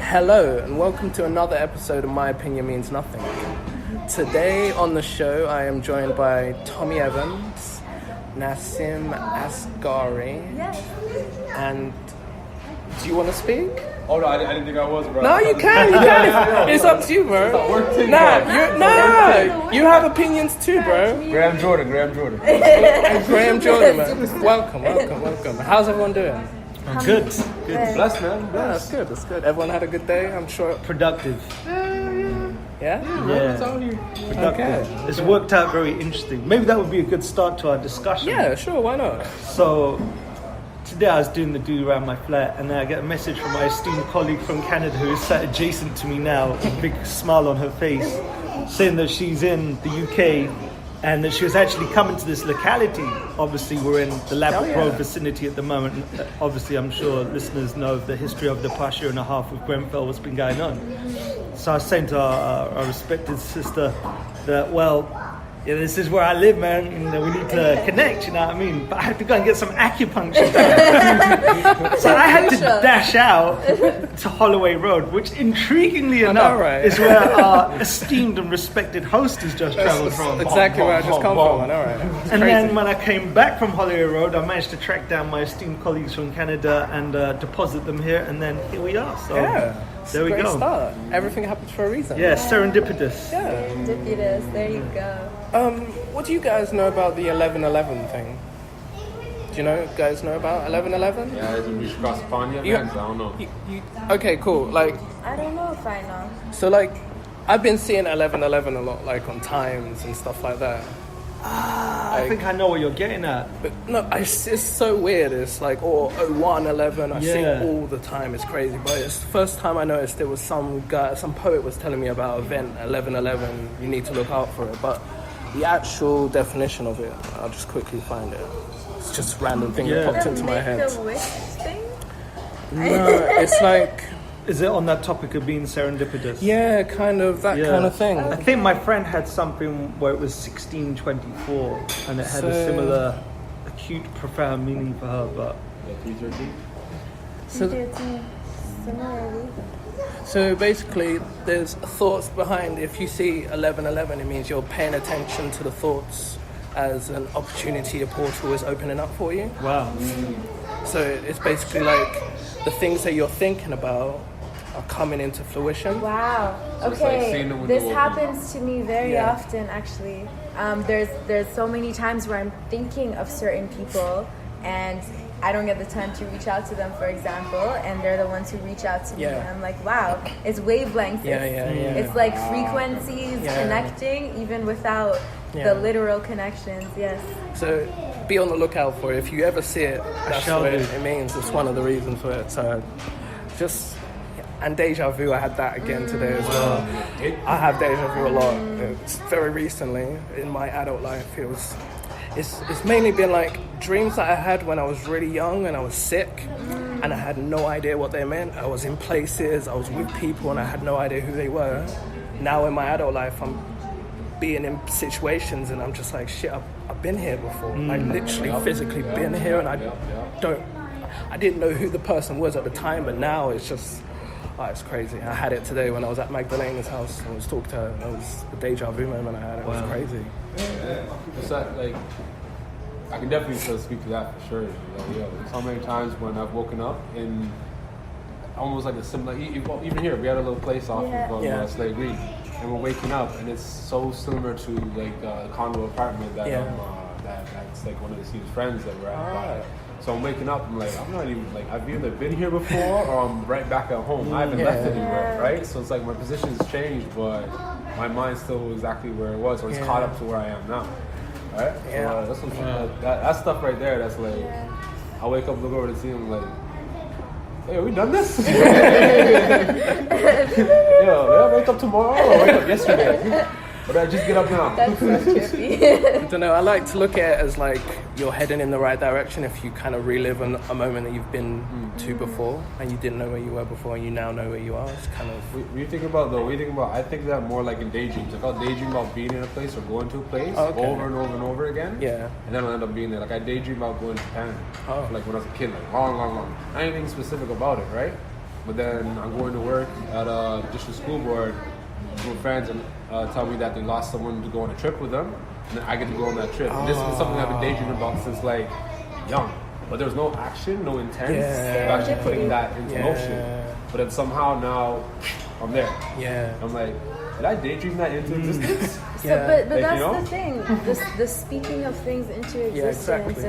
Hello and welcome to another episode of My Opinion Means Nothing. Today on the show I am joined by Tommy Evans, Nasim Asgari, and do you want to speak? Oh no, I didn't think I was, bro. No, you can. It's up to you, bro. You have opinions too, bro. Graham Jordan. Graham Jordan, man. Welcome. How's everyone doing? I'm good. Blessed, man. Blessed. Yeah, that's good. Everyone had a good day, I'm sure. Productive. Yeah? It's out here. Productive. Okay. It's worked out very interesting. Maybe that would be a good start to our discussion. Yeah, sure, why not? So, today I was doing the do around my flat and then I get a message from my esteemed colleague from Canada who is sat adjacent to me now, with a big smile on her face, saying that she's in the UK and that she was actually coming to this locality. Obviously, we're in the Ladbroke Road vicinity at the moment. Obviously, I'm sure listeners know of the history of the past year and a half with Grenfell, what's been going on. So I was saying to our respected sister that, this is where I live, man, and we need to connect, you know what I mean? But I had to go and get some acupuncture done. So I had to dash out to Holloway Road, which intriguingly enough is where our esteemed and respected host has just travelled from. Exactly where I just come from, I know, right? And then when I came back from Holloway Road, I managed to track down my esteemed colleagues from Canada and deposit them here, and then here we are. So there we go. Start. Everything happens for a reason. Yeah, serendipitous. Yeah. Serendipitous, there you go. What do you guys know about the 11/11 thing? Do you guys know about 11/11? Yeah, I didn't reach across the pond yet, man, so I don't know. Okay, cool. I don't know if I know. So, I've been seeing 11/11 a lot, on Times and stuff like that. I think I know what you're getting at. But no, it's so weird. It's or 01/11. I see it all the time. It's crazy. But it's the first time I noticed there was some poet was telling me about event 11/11. You need to look out for it. But the actual definition of it, I'll just quickly find it. It's just a random thing that popped into my head. The wish thing? No, it's Is it on that topic of being serendipitous? Yeah, kind of that kind of thing. I think my friend had something where it was 1624 and it had a similar acute, profound meaning for her, but... Yeah, 313. Similarly. So basically, there's thoughts behind. If you see 11/11, it means you're paying attention to the thoughts as an opportunity, a portal is opening up for you. Wow. So it's basically the things that you're thinking about are coming into fruition. Wow. So it's Okay. This happens to me very often, actually. There's so many times where I'm thinking of certain people and I don't get the time to reach out to them, for example, and they're the ones who reach out to me. And I'm like, wow, it's wavelengths. It's like frequencies connecting even without the literal connections. Yes. So be on the lookout for it. If you ever see it, that's what it means. It's one of the reasons for it. So and deja vu, I had that again today as well. I have deja vu a lot. It's very recently in my adult life. It's mainly been dreams that I had when I was really young and I was sick and I had no idea what they meant. I was in places, I was with people and I had no idea who they were. Now in my adult life, I'm being in situations and I'm just like, shit, I've been here before. I literally physically been here and I didn't know who the person was at the time, but now it's just, it's crazy. I had it today when I was at Magdalena's house and I was talking to her. It was the deja vu moment I had. It was crazy. It's I can definitely still speak to that for sure. So many times when I've woken up in almost like a similar, even here, we had a little place off of Slade Green, and we're waking up, and it's so similar to a condo apartment that that's one of the Steve's friends that we're at. So I'm waking up, I'm not even, I've either been here before or I'm right back at home. I haven't left anywhere, right? So it's my position's changed, but my mind's still exactly where it was, or it's caught up to where I am now. Right? Yeah. So that stuff right there, that's I wake up, look over the scene, I'm hey, we done this? I wake up tomorrow or wake up yesterday? But I just get up now. That's so trippy. I don't know, I like to look at it as you're heading in the right direction if you kind of relive a moment that you've been to before and you didn't know where you were before and you now know where you are. It's kind of... When you think about I think that more in daydreams. I'll daydream about being in a place or going to a place over and over and over again. Yeah. And then I'll end up being there. I daydream about going to Japan. When I was a kid, long. Not anything specific about it, right? But then I'm going to work at a district school board with friends and tell me that they lost someone to go on a trip with them, and then I get to go on that trip. And this is something I've been daydreaming about since like young. But there's no action, no intent of actually putting that into motion. But then somehow now I'm there. Yeah. I'm like, did I daydream that into existence? But like, that's the thing. The speaking of things into existence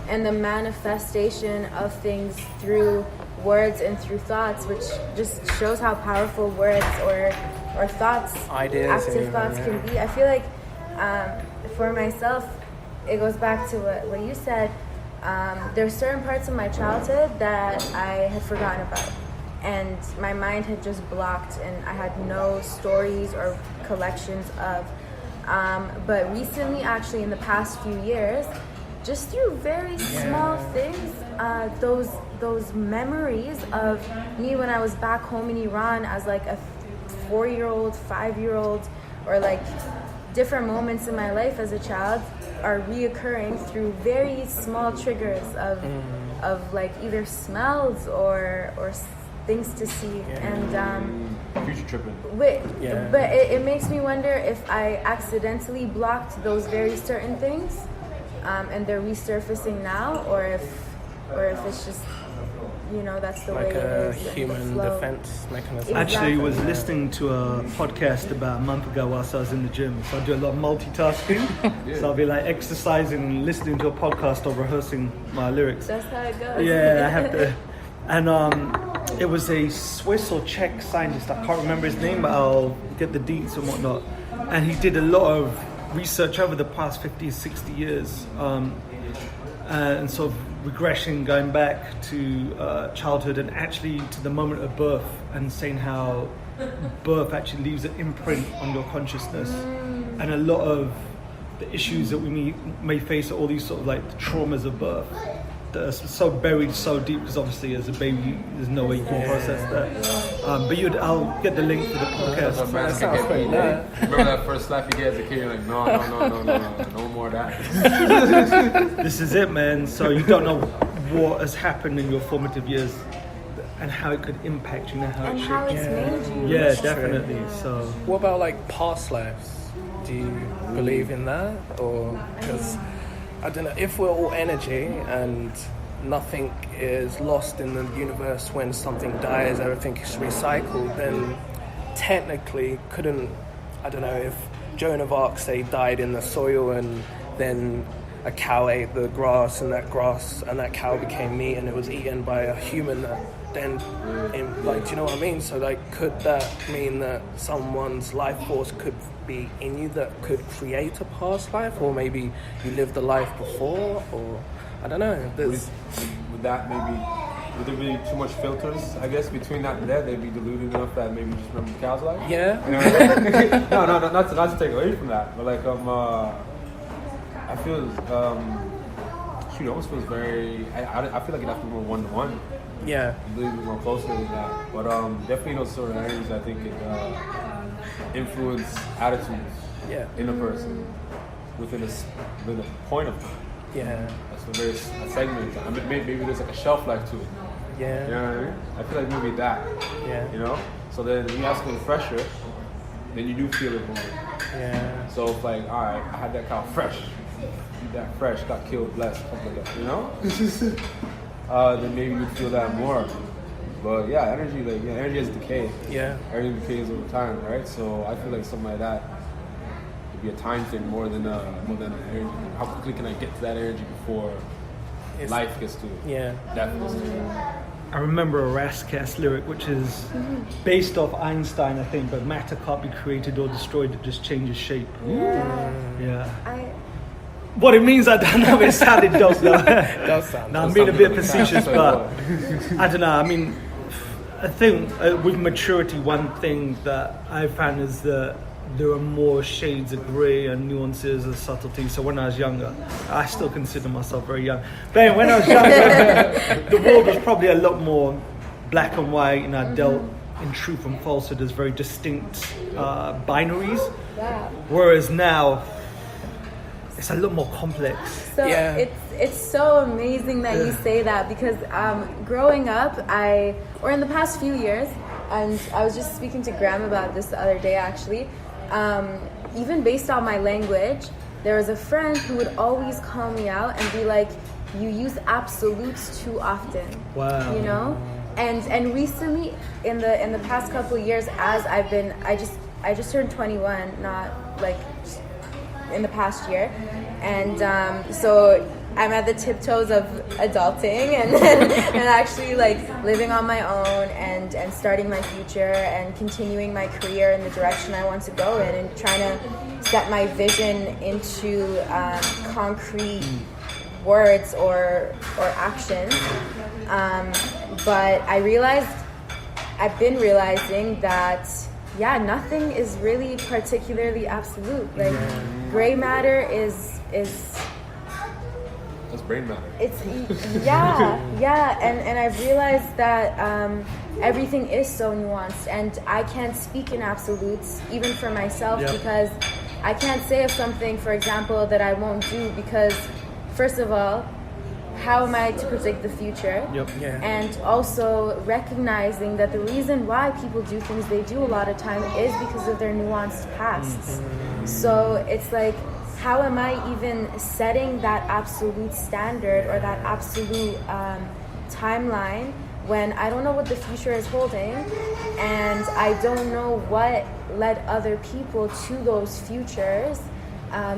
and the manifestation of things through words and through thoughts, which just shows how powerful words or thoughts, active thoughts can be. I feel like for myself, it goes back to what you said. There's certain parts of my childhood that I had forgotten about, and my mind had just blocked, and I had no stories or collections of. But recently, actually, in the past few years, just through very small things, those memories of me when I was back home in Iran as like a 4-year-old, 5-year-old, or like different moments in my life as a child are reoccurring through very small triggers of like either smells or things to see. And future tripping. But it makes me wonder if I accidentally blocked those very certain things, and they're resurfacing now, or if it's just, that's the way it is. Like a human defense mechanism. Actually, was listening to a podcast about a month ago whilst I was in the gym. So I do a lot of multitasking. So I'll be like exercising and listening to a podcast or rehearsing my lyrics. That's how it goes. Yeah, I have to. And it was a Swiss or Czech scientist. I can't remember his name, but I'll get the deets and whatnot. And he did a lot of research over the past 50, 60 years. And sort of regression, going back to childhood and actually to the moment of birth, and saying how birth actually leaves an imprint on your consciousness. And a lot of the issues that we may face are all these sort of like the traumas of birth that are so buried so deep, because obviously as a baby there's no way you can process that. But I'll get the link to the podcast. Remember that first slap you get as a kid? You're like, no more of that. This is it, man. So you don't know what has happened in your formative years and how it could impact you, how and it how shaped it's made you. Yeah, definitely. So what about like past lives? Do you believe in that? Or because I don't know, if we're all energy and nothing is lost in the universe, when something dies, everything is recycled, then technically I don't know, if Joan of Arc, say, died in the soil and then a cow ate the grass and that cow became meat and it was eaten by a human that then, do you know what I mean? So like, could that mean that someone's life force could be in you that could create a past life, or maybe you lived the life before, or I don't know. Would there be too much filters, I guess, between that and that? They'd be deluded enough that maybe you just remember the cow's life? Yeah. You know what I mean? No, not to take away from that, but like I feel it almost feels very. I feel like it'd have to be more one-to-one. Yeah. I believe it's more closely with that, but definitely those sort of areas I think it influence attitudes in a person within a point of time. Yeah. That's a very segment. I mean, maybe there's like a shelf life to it. Yeah. You know what I mean? I feel like maybe that. Yeah. So then when you ask them fresher, then you do feel it more. Yeah. So it's like, all right, I had that cow fresh. Eat that fresh, got killed, blessed, something like that. Then maybe you'd feel that more. But yeah, energy has decayed. Yeah. Everything decays over time, right? So I feel like something like that would be a time thing more than energy. How quickly can I get to that energy before life gets to it? Yeah. Definitely. I remember a Rascast lyric, which is based off Einstein, I think, but matter can't be created or destroyed, it just changes shape. Yeah. What it means, I don't know. It sounded dope, though. Does sound. No, I'm being a bit facetious, but I don't know. I mean, I think with maturity, one thing that I found is that there are more shades of grey and nuances and subtleties. So when I was younger, I still consider myself very young. But anyway, when I was younger, the world was probably a lot more black and white, and I dealt in truth and falsehood as very distinct binaries. Whereas now, it's a lot more complex. So it's so amazing that you say that, because growing up, or in the past few years, and I was just speaking to Graham about this the other day actually, even based on my language, there was a friend who would always call me out and be like, you use absolutes too often. Wow. You know? And recently, in the past couple of years, as I just turned 21, not like in the past year, and so I'm at the tiptoes of adulting and actually like living on my own and starting my future and continuing my career in the direction I want to go in, and trying to set my vision into concrete words or actions. But I've been realizing that nothing is really particularly absolute. Like gray matter is that's brain matter. It's and I've realized that everything is so nuanced, and I can't speak in absolutes even for myself, because I can't say of something, for example, that I won't do, because first of all, how am I to predict the future? And also recognizing that the reason why people do things they do a lot of time is because of their nuanced pasts. So it's like, how am I even setting that absolute standard or that absolute timeline when I don't know what the future is holding, and I don't know what led other people to those futures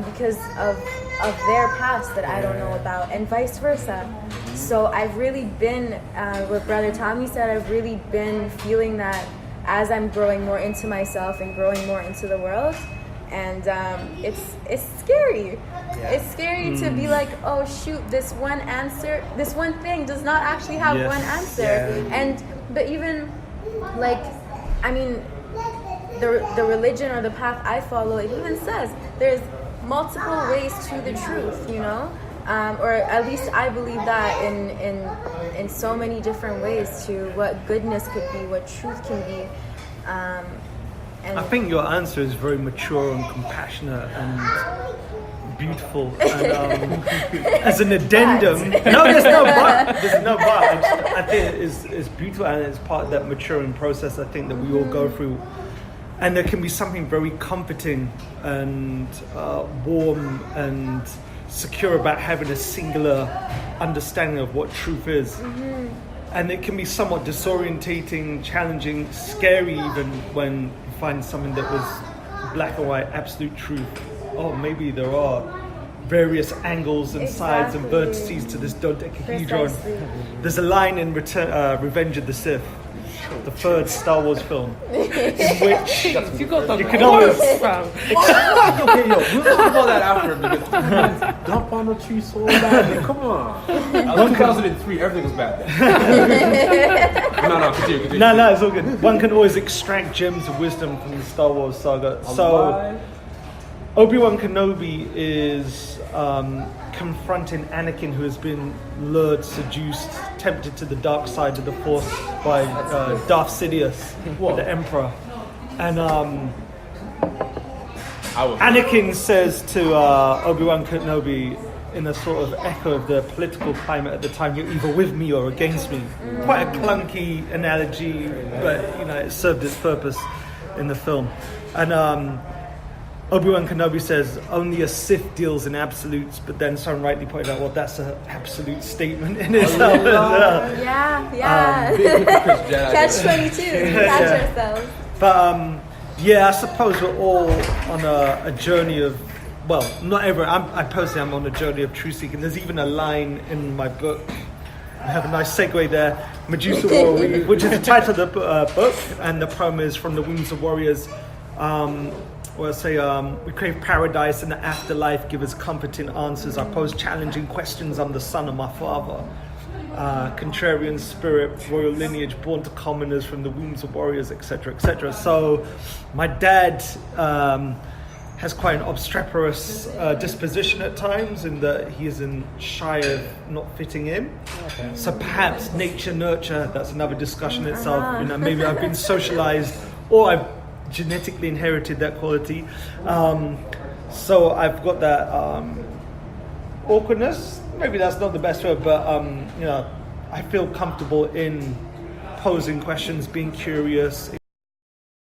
because of their past that I don't know about, and vice versa. So I've really been, what Brother Tommy said, I've really been feeling that as I'm growing more into myself and growing more into the world. And it's scary. It's scary to be like, oh shoot, this one thing does not actually have one answer. But even like, I mean, the religion or the path I follow, it even says there's multiple ways to the truth, you know, or at least I believe that in so many different ways to what goodness could be, what truth can be. And I think your answer is very mature and compassionate and beautiful. And, as an addendum, there's no but. I think it's beautiful, and it's part of that maturing process, I think, that we all go through. And there can be something very comforting and warm and secure about having a singular understanding of what truth is. And it can be somewhat disorientating, challenging, scary even when you find something that was black and white, absolute truth. Oh, maybe there are various angles and sides and vertices to this dodecahedron. There's a line in Revenge of the Sith, the third Star Wars film, in which you can always we'll talk about that after, because dump on the tree so badly. Come on. 2003, everything was bad then. No, continue. No, it's all good. One can always extract gems of wisdom from the Star Wars saga. So Obi-Wan Kenobi is confronting Anakin, who has been lured, seduced, tempted to the dark side of the Force by Darth Sidious, the Emperor. And Anakin says to Obi-Wan Kenobi, in a sort of echo of the political climate at the time, you're either with me or against me. Quite a clunky analogy, but it served its purpose in the film. And Obi-Wan Kenobi says, only a Sith deals in absolutes, but then someone rightly pointed out, well, that's an absolute statement in itself as well. Catch-22, catch yourselves. But I suppose we're all on a journey of, well, not everyone, I personally am on a journey of truth seeking. There's even a line in my book, I have a nice segue there, Medusa War, which is the title of the book, and the poem is From the Wombs of Warriors. Where I say, we crave paradise and the afterlife, give us comforting answers. I pose challenging questions, I'm the son of my father. Contrarian spirit, royal lineage, born to commoners, from the wombs of warriors, etc., etc. So my dad has quite an obstreperous disposition at times, in that he isn't shy of not fitting in. Okay. So perhaps nature, nurture, that's another discussion itself. Maybe I've been socialized, or I've genetically inherited that quality. So I've got that awkwardness. Maybe that's not the best word, but you know, I feel comfortable in posing questions, being curious.